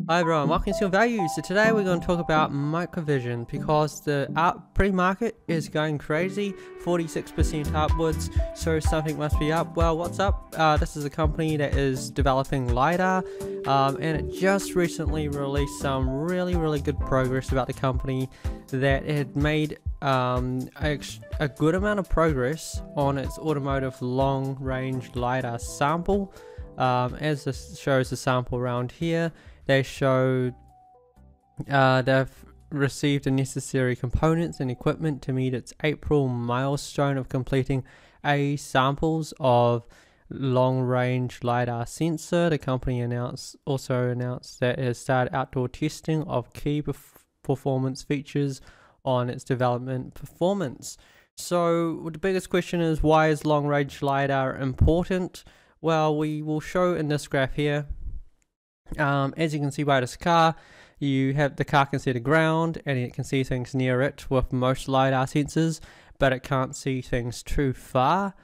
Hi everyone, welcome to Your Values. So today we're going to talk about MicroVision because the pre-market is going crazy, 46% upwards, so something must be up. Well, what's up? This is a company that is developing Lidar, and it just recently released some really good progress about the company, that it had made a good amount of progress on its automotive long-range Lidar sample. As this shows the sample around here, they show they've received the necessary components and equipment to meet its April milestone of completing A samples of long-range Lidar sensor. The company also announced that it has started outdoor testing of key performance features on its development performance. So the biggest question is, why is long-range Lidar important? Well, we will show in this graph here. As you can see by this car, the car can see the ground and it can see things near it with most Lidar sensors, but it can't see things too far.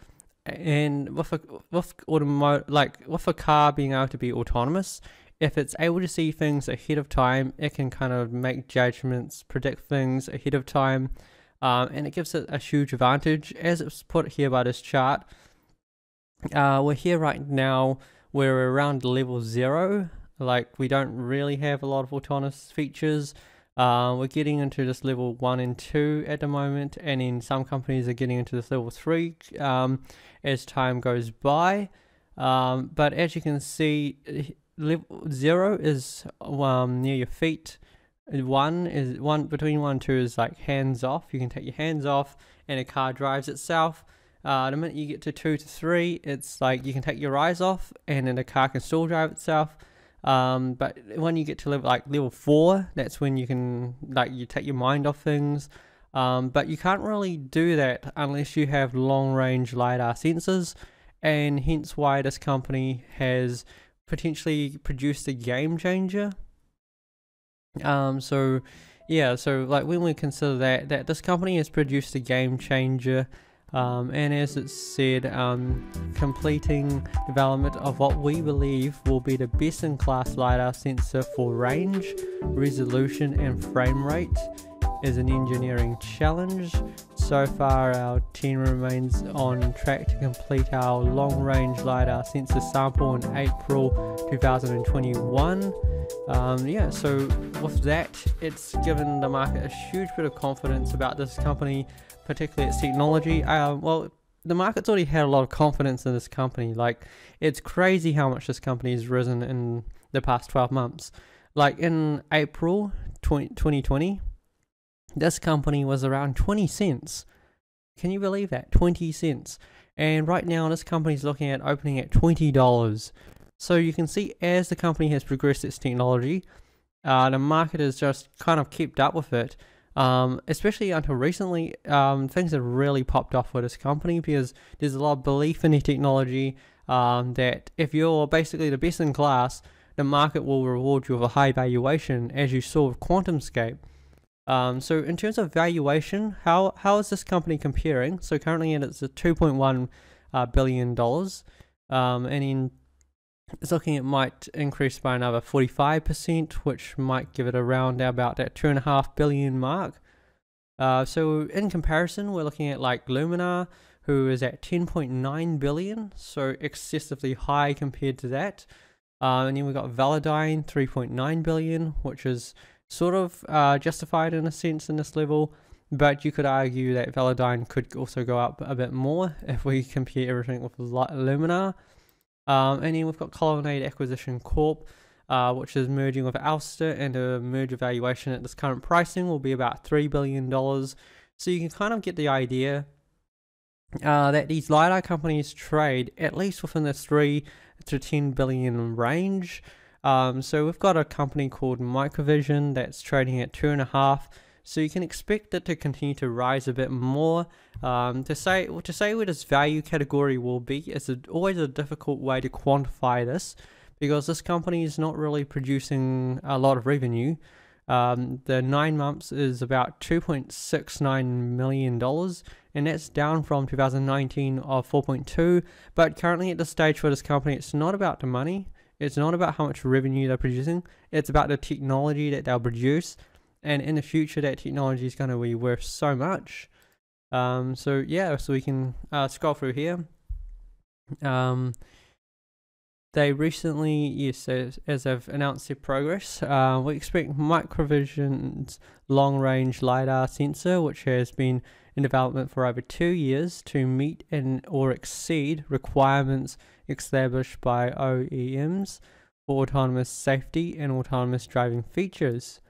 And with a car being able to be autonomous, if it's able to see things ahead of time, it can kind of make judgments, predict things ahead of time, and it gives it a huge advantage. As it's put here by this chart, we're here right now, we're around level 0. Like, we don't really have a lot of autonomous features. We're getting into this level 1 and 2 at the moment, and then some companies are getting into this level 3 as time goes by. But as you can see, level 0 is near your feet. Between 1 and 2 is like hands off. You can take your hands off and a car drives itself. The minute you get to 2 to 3, it's like you can take your eyes off and then the car can still drive itself. But when you get to level 4, that's when you can you take your mind off things. But you can't really do that unless you have long-range Lidar sensors, and hence why this company has potentially produced a game changer. So when we consider that this company has produced a game changer, and as it said, completing development of what we believe will be the best-in-class Lidar sensor for range, resolution and frame rate is an engineering challenge. So far, our team remains on track to complete our long-range Lidar sensor sample in April 2021. So with that, it's given the market a huge bit of confidence about this company, particularly its technology. Well, the market's already had a lot of confidence in this company. Like, it's crazy how much this company has risen in the past 12 months. Like, in April 2020, this company was around 20 cents. Can you believe that? 20 cents. And right now, this company's looking at opening at $20. So you can see, as the company has progressed its technology, the market has just kind of kept up with it. Especially until recently, things have really popped off for this company because there's a lot of belief in the technology, that if you're basically the best in class, the market will reward you with a high valuation, as you saw with QuantumScape. So in terms of valuation, how is this company comparing? So currently it's at $2.1 billion, and in it's looking it might increase by another 45%, which might give it around about that $2.5 billion mark. So in comparison, we're looking at like Luminar, who is at $10.9 billion, so excessively high compared to that. And then we've got Velodyne, $3.9 billion, which is sort of justified in a sense in this level, but you could argue that Velodyne could also go up a bit more if we compare everything with Luminar. And then we've got Colonnade Acquisition Corp, which is merging with Ouster, and a merger valuation at this current pricing will be about $3 billion. So you can kind of get the idea that these Lidar companies trade at least within the 3 to 10 billion range. So we've got a company called MicroVision that's trading at 2.5. So you can expect it to continue to rise a bit more. To say where this value category will be is always a difficult way to quantify this, because this company is not really producing a lot of revenue. The 9 months is about $2.69 million, and that's down from 2019 of 4.2. But currently at this stage for this company, it's not about the money. It's not about how much revenue they're producing. It's about the technology that they'll produce, and in the future that technology is going to be worth so much. So yeah, so we can scroll through here. They recently, yes, as I've announced their progress, we expect MicroVision's long-range Lidar sensor, which has been in development for over 2 years, to meet or exceed requirements established by OEMs for autonomous safety and autonomous driving features.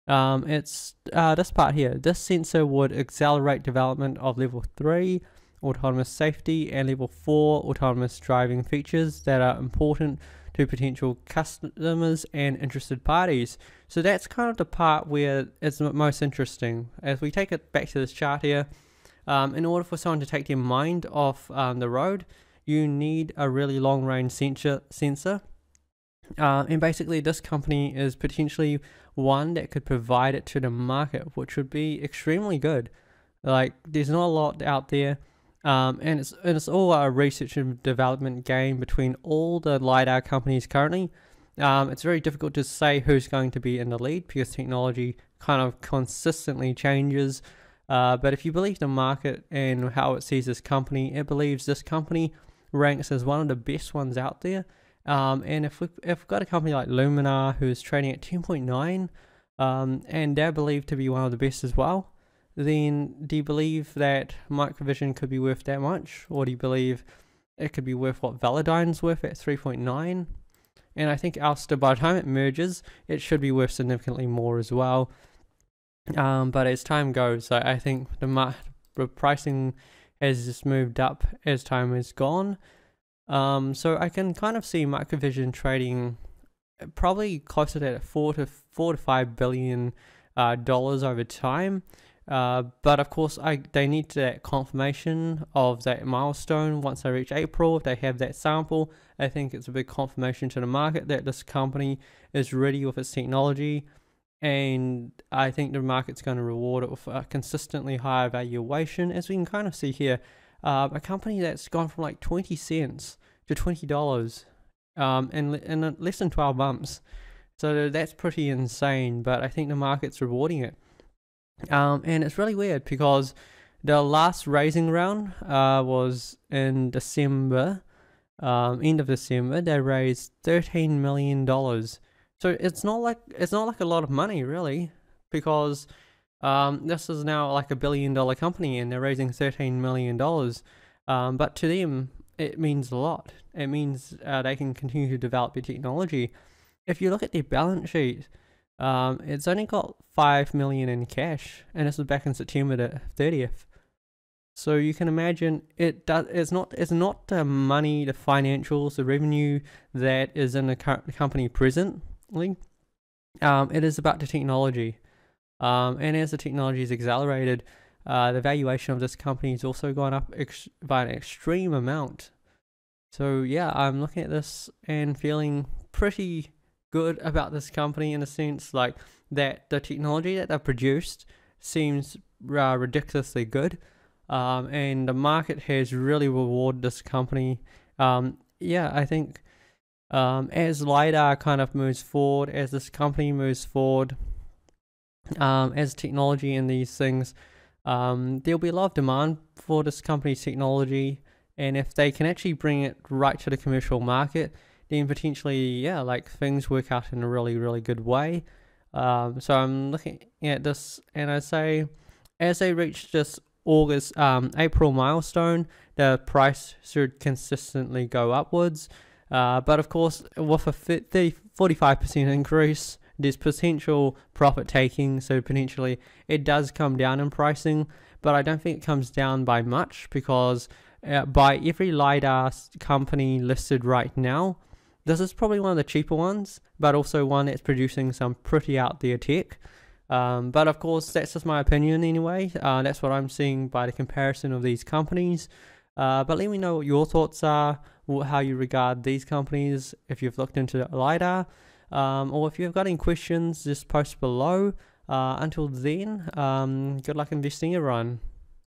It's this part here. This sensor would accelerate development of level 3 autonomous safety and level 4 autonomous driving features that are important to potential customers and interested parties. So that's kind of the part where it's most interesting. As we take it back to this chart here, in order for someone to take their mind off the road, you need a really long range sensor. And basically this company is potentially one that could provide it to the market, which would be extremely good. Like, there's not a lot out there. And it's all a research and development game between all the LiDAR companies currently. It's very difficult to say who's going to be in the lead because technology kind of consistently changes. But if you believe the market and how it sees this company, it believes this company ranks as one of the best ones out there. And if we've got a company like Luminar who's trading at 10.9, and they're believed to be one of the best as well, then do you believe that MicroVision could be worth that much? Or do you believe it could be worth what Velodyne's worth at 3.9? And I think Ouster, by the time it merges, it should be worth significantly more as well. But as time goes, I think the pricing has just moved up as time has gone. So I can kind of see MicroVision trading probably closer to $4 to $5 billion over time. But of course they need that confirmation of that milestone once they reach April. If they have that sample, I think it's a big confirmation to the market that this company is ready with its technology, and I think the market's going to reward it with a consistently higher valuation, as we can kind of see here. A company that's gone from like 20 cents to $20 in less than 12 months. So that's pretty insane, but I think the market's rewarding it. And it's really weird because the last raising round was in December, end of December. They raised $13 million. So it's not like a lot of money really, because this is now like $1 billion company and they're raising $13 million. But to them it means a lot. It means they can continue to develop their technology. If you look at their balance sheet, it's only got $5 million in cash, and this was back in September the 30th. So you can imagine it's not the money, the financials, the revenue that is in the company presently. It is about the technology. And as the technology is accelerated, the valuation of this company has also gone up by an extreme amount. So yeah, I'm looking at this and feeling pretty good about this company, in a sense like that the technology that they've produced seems ridiculously good, and the market has really rewarded this company. Yeah, I think as LiDAR kind of moves forward, as this company moves forward, as technology and these things, there'll be a lot of demand for this company's technology, and if they can actually bring it right to the commercial market, then potentially, yeah, like things work out in a really, really good way. So I'm looking at this and I say, as they reach this April milestone, the price should consistently go upwards. But of course, with a 45% increase, there's potential profit taking, so potentially it does come down in pricing, but I don't think it comes down by much, because by every LiDAR company listed right now, this is probably one of the cheaper ones, but also one that's producing some pretty out there tech. But of course, that's just my opinion anyway. That's what I'm seeing by the comparison of these companies. But let me know what your thoughts are, how you regard these companies, if you've looked into LiDAR, or if you've got any questions, just post below. Until then, good luck investing, everyone.